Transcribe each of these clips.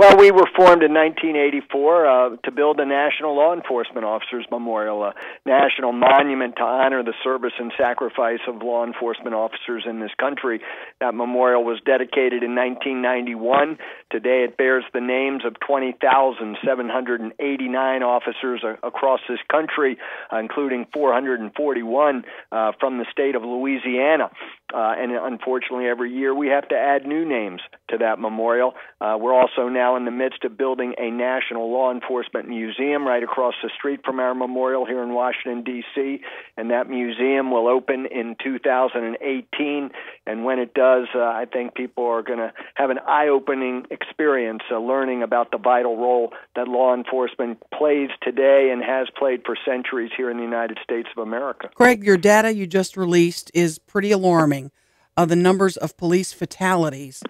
Well, we were formed in 1984 to build a National Law Enforcement Officers Memorial, a national monument to honor the service and sacrifice of law enforcement officers in this country. That memorial was dedicated in 1991. Today it bears the names of 20,789 officers across this country, including 441 from the state of Louisiana. And unfortunately, every year we have to add new names to that memorial. We're also now in the midst of building a national law enforcement museum right across the street from our memorial here in Washington, D.C., and that museum will open in 2018. And when it does, I think people are going to have an eye-opening experience learning about the vital role that law enforcement plays today and has played for centuries here in the United States of America. Craig, your data you just released is pretty alarming. The numbers of police fatalities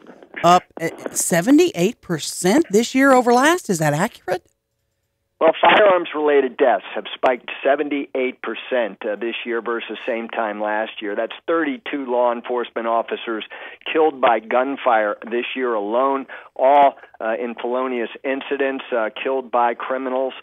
up 78% this year over last. Is that accurate? Well, firearms-related deaths have spiked 78% this year versus same time last year. That's 32 law enforcement officers killed by gunfire this year alone, all in felonious incidents, killed by criminals.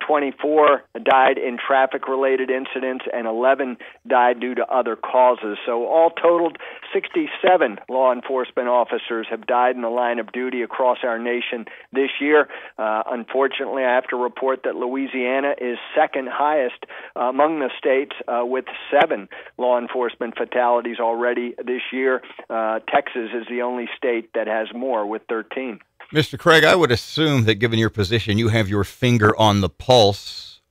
24 died in traffic-related incidents, and 11 died due to other causes. So all totaled, 67 law enforcement officers have died in the line of duty across our nation this year. Unfortunately, I have to report that Louisiana is second highest among the states with 7 law enforcement fatalities already this year. Texas is the only state that has more with 13. Mr. Craig, I would assume that given your position, you have your finger on the pulse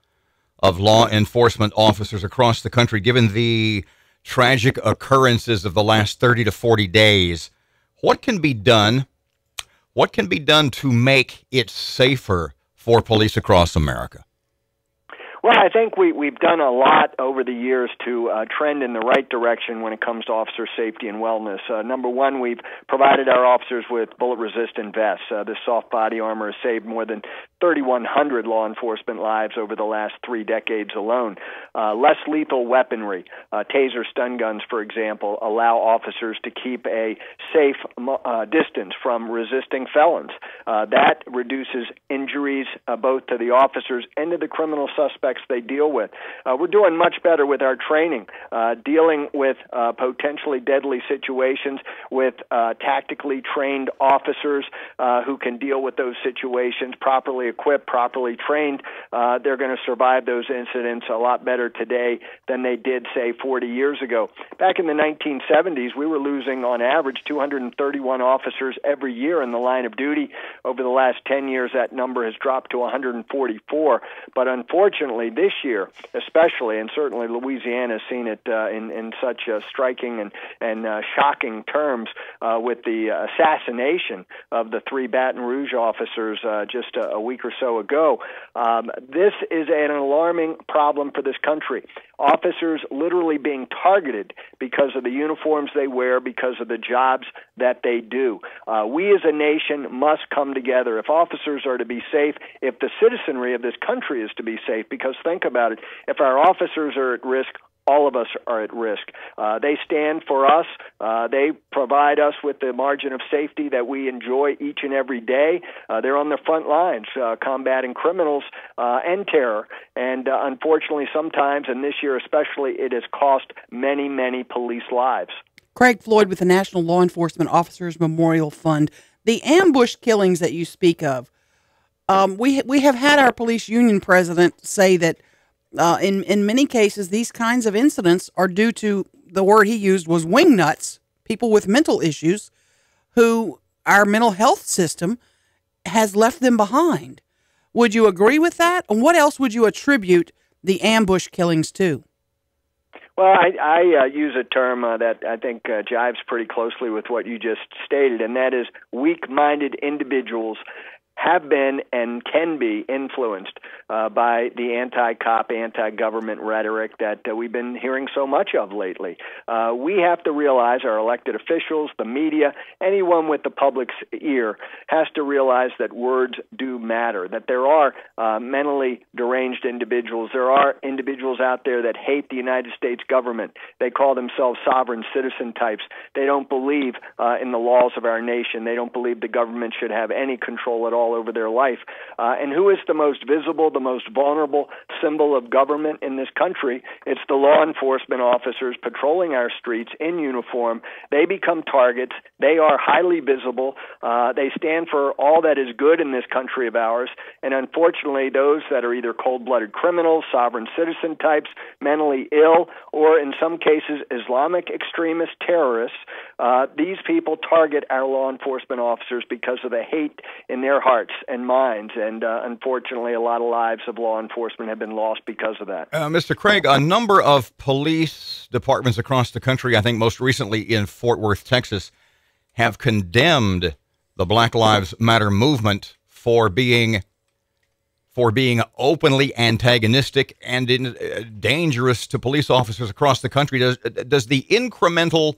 of law enforcement officers across the country, given the tragic occurrences of the last 30 to 40 days. What can be done? What can be done to make it safer for police across America? Well, I think we've done a lot over the years to trend in the right direction when it comes to officer safety and wellness. Number one, we've provided our officers with bullet-resistant vests. This soft body armor has saved more than 3,100 law enforcement lives over the last 3 decades alone. Less lethal weaponry, taser stun guns, for example, allow officers to keep a safe distance from resisting felons. That reduces injuries both to the officers and to the criminal suspects they deal with. We're doing much better with our training, dealing with potentially deadly situations with tactically trained officers who can deal with those situations, properly equipped, properly trained. They're going to survive those incidents a lot better today than they did, say, 40 years ago. Back in the 1970s, we were losing, on average, 231 officers every year in the line of duty. Over the last 10 years, that number has dropped to 144. But unfortunately, this year, especially, and certainly Louisiana has seen it in such striking and shocking terms with the assassination of the 3 Baton Rouge officers just a week or so ago. This is an alarming problem for this country. Officers literally being targeted because of the uniforms they wear, because of the jobs that they do. We as a nation must come together. If officers are to be safe, if the citizenry of this country is to be safe, because think about it, if our officers are at risk, all of us are at risk. They stand for us. They provide us with the margin of safety that we enjoy each and every day. They're on the front lines combating criminals and terror. And unfortunately, sometimes, and this year especially, it has cost many, many police lives. Craig Floyd with the National Law Enforcement Officers Memorial Fund. The ambush killings that you speak of, we have had our police union president say that in many cases, these kinds of incidents are due to, the word he used was wingnuts, people with mental issues who our mental health system has left them behind. Would you agree with that? And what else would you attribute the ambush killings to? Well, I use a term that I think jives pretty closely with what you just stated, and that is weak-minded individuals have been and can be influenced by the anti-cop, anti-government rhetoric that we've been hearing so much of lately. We have to realize, our elected officials, the media, anyone with the public's ear has to realize that words do matter, that there are mentally deranged individuals. There are individuals out there that hate the United States government. They call themselves sovereign citizen types. They don't believe in the laws of our nation. They don't believe the government should have any control at all over their life. And who is the most visible, the most vulnerable symbol of government in this country? It's the law enforcement officers patrolling our streets in uniform. They become targets. They are highly visible. They stand for all that is good in this country of ours. And unfortunately, those that are either cold-blooded criminals, sovereign citizen types, mentally ill, or in some cases Islamic extremist terrorists, these people target our law enforcement officers because of the hate in their hearts and minds. And unfortunately, a lot of lives of law enforcement have been lost because of that. Mr. Craig, a number of police departments across the country, I think most recently in Fort Worth, Texas, have condemned the Black Lives Matter movement for being openly antagonistic and dangerous to police officers across the country. Does the incremental,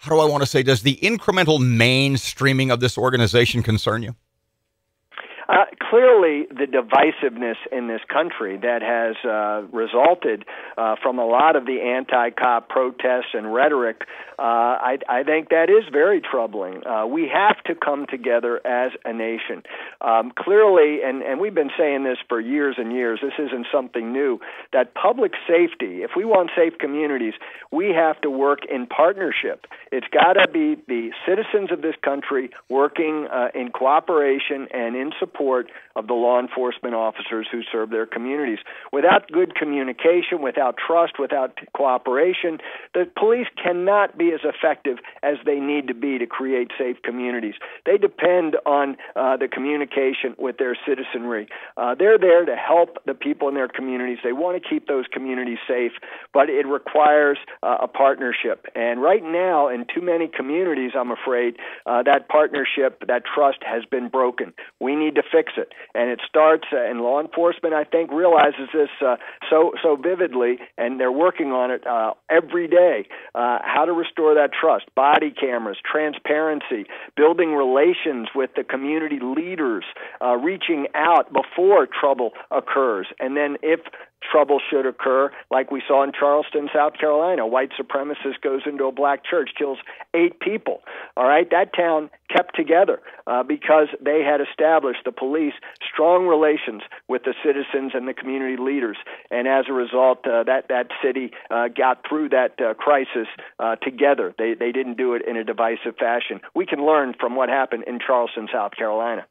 does the incremental mainstreaming of this organization concern you? Clearly, the divisiveness in this country that has resulted from a lot of the anti-cop protests and rhetoric, I think that is very troubling. We have to come together as a nation. Clearly, and we've been saying this for years and years, this isn't something new, that public safety, if we want safe communities, we have to work in partnership. It's got to be the citizens of this country working in cooperation and in support of the law enforcement officers who serve their communities. Without good communication, without trust, without cooperation, the police cannot be as effective as they need to be to create safe communities. They depend on the communication with their citizenry. They're there to help the people in their communities. They want to keep those communities safe, but it requires a partnership. And right now, in too many communities, I'm afraid, that partnership, that trust has been broken. We need to fix it. And it starts, and law enforcement, I think, realizes this so vividly, and they're working on it every day, how to restore that trust. Body cameras, transparency, building relations with the community leaders, reaching out before trouble occurs. And then if trouble should occur, like we saw in Charleston, South Carolina, a white supremacist goes into a black church, kills 8 people. All right, that town kept together because they had established, the police, strong relations with the citizens and the community leaders. And as a result, that city got through that crisis together. They didn't do it in a divisive fashion. We can learn from what happened in Charleston, South Carolina.